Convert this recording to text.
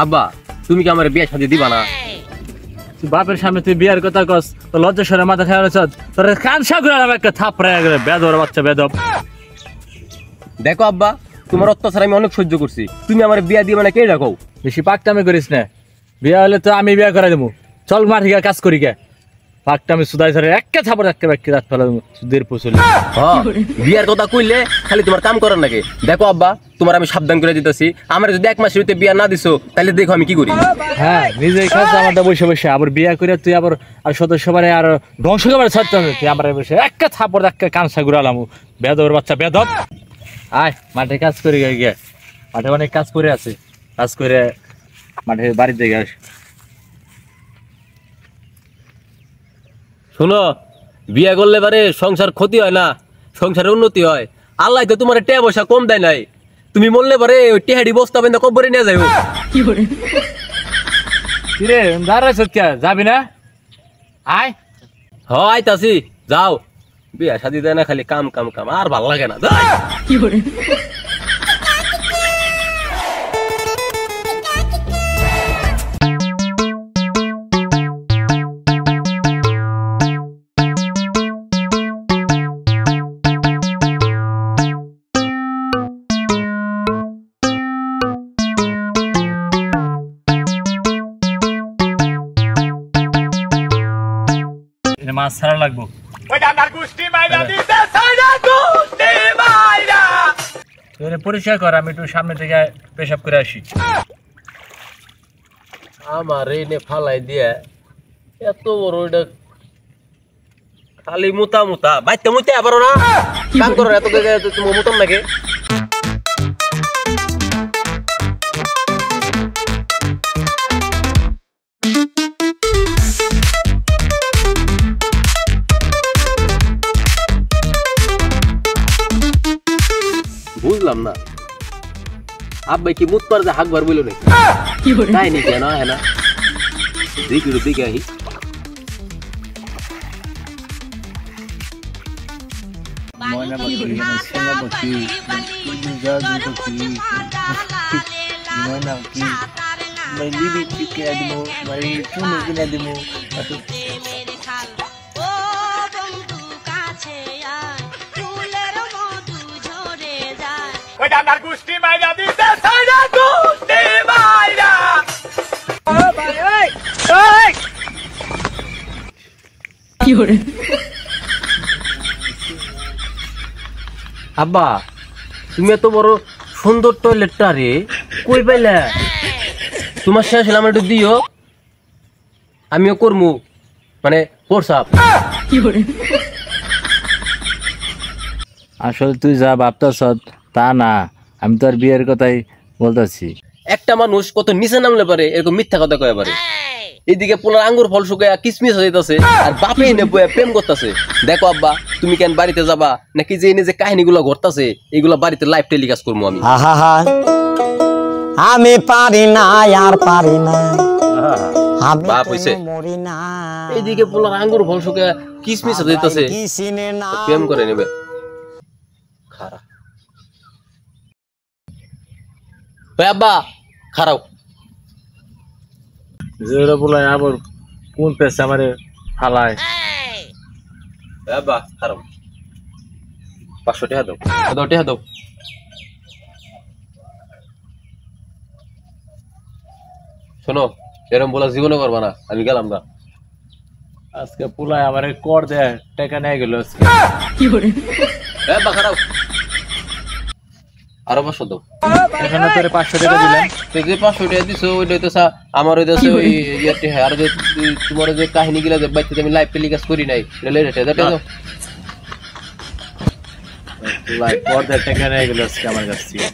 আব্বা তুমি কি আমার বিয়ে শাদী দিবা না? তুই বাপের সামনে তুই বিয়ার কথা কস তো লজ্জা সরে মাথা খেয়াল তোর কানসা করে একটা থাপড়ে গেলে বেদর বাচ্চা বেদব। দেখো আব্বা তোমার অত্যাচার আমি অনেক সহ্য করছি, তুমি আমার বিয়া দিবে না কে রাখো? বেশি পাকটামি করিস না, বিয়া হলে তো আমি বিয়া করাই দেবো। চল মাঠে গিয়ে কাজ করি গে। পাকটামি সুদাই ধরে একটা থাপড় একটা ব্যাখ্যা রাত ফেলা সুদের পুষলে। বিয়ার কথা কইলে খালি তোমার কাম করার নাকি? দেখো আব্বা তোমার আমি সাবধান করে দিতেছি, আমার যদি 1 মাসের ভিতরে বিয়া না দিছো তাহলে দেখো আমি কি করি। হ্যাঁ নিজেই খাস আমারটা বসে বসে আবার বিয়া করে তুই আবার আর সদস্য বারে আর ধ্বংস করে ছাড়তে তুই আমার বসে একটা থাপড় একটা কানসা ঘুরালাম বেদবের বাচ্চা বেদব। আয় মাঠে কাজ করি গিয়ে, মাঠে অনেক কাজ করে আছে, কাজ করে মাঠে বাড়িতে গিয়ে আস। শোনো বিয়া করলে পারে সংসার ক্ষতি হয় না, সংসারের উন্নতি হয়। আল্লাহ তো তোমার টেয়া পয়সা কম দেয় নাই, তুমি মরলে পারে ওই টেহাডি বস্তা বেঁধে কবরে নিয়ে যাইও। কিরে দাঁড়াইছ কে, যাবি না? আয় আইতাছি, যাও। বিয়া শাদি দেয় না, খালি কাম কাম কাম, আর ভাল লাগে না। মাছ ছাড়া লাগবো। পরিষ্কার কর, আমি একটু সামনে থেকে পেশাব করে আসি। আমার এনে ফালাই দিয়ে এত বড় ওইটা খালি মুতা মুতা বাইতে মুতে পারো না, কাম করো এত তোমার মুতন নাকি? বুঝলাম না আব্বাই কি মুত পার যে হাকবার বললো নাকি? তাই নি কেন হ্যাঁ না দিকে আহি। আব্বা তুমি এত বড় সুন্দর টয়লেটটা রে কই পাইলা? তোমার শেষ হলে আমার একটু দিও, আমিও করমু, মানে প্রসাব। আসলে তুই যা ভাবতাছ তা না, আমি তো আর বিয়ের কথাই বলতেছি। একটা মানুষ কত নিচে নামলে পারে এরকম মিথ্যা কথা কয়ে পারে? এইদিকে পোলার আঙ্গুর ফল শুকায় কিসমিস হয়ে যাইতেছে আর বাপে এনে প্রেম করতেছে। দেখো আব্বা তুমি কেন বাড়িতে যাবা নাকি যে এনে যে কাহিনীগুলো ঘটতেছে এইগুলা বাড়িতে লাইভ টেলিকাস্ট করবো আমি। আমি পারি না আর পারি না, বাপ হইছে এইদিকে পোলার আঙ্গুর ফল শুকায় কিসমিস হয়ে যাইতেছে, প্রেম করে নেবে। খারাপ আব্বা খারাপ যেটা বলাই আবার কোন পেছে আমারে ফালায়। আব্বা খারাপ 500 টাকা দাও, টাকা দাও। শোনো এরকম বলা জীবনে করবা না, আমি গেলাম না। আজকে পোলায় আমারে কর দেয় টাকা নিয়ে গেল আজকে। আব্বা খারাপ আরো 500 দাও। এখানে তোর 500 টাকা দিলাম, তুই যে 500 টাকা দিছো ওইটা হইতেছে আমার হইতেছে ওই ইয়েতে। আর যে তোমার যে কাহিনী গুলা যে বাইতে আমি লাইভ টেলিকাস্ট করি নাই এটা দাও। লাইভ কর দেয় টাকা নিয়ে গেল আজকে আমার কাছ থেকে।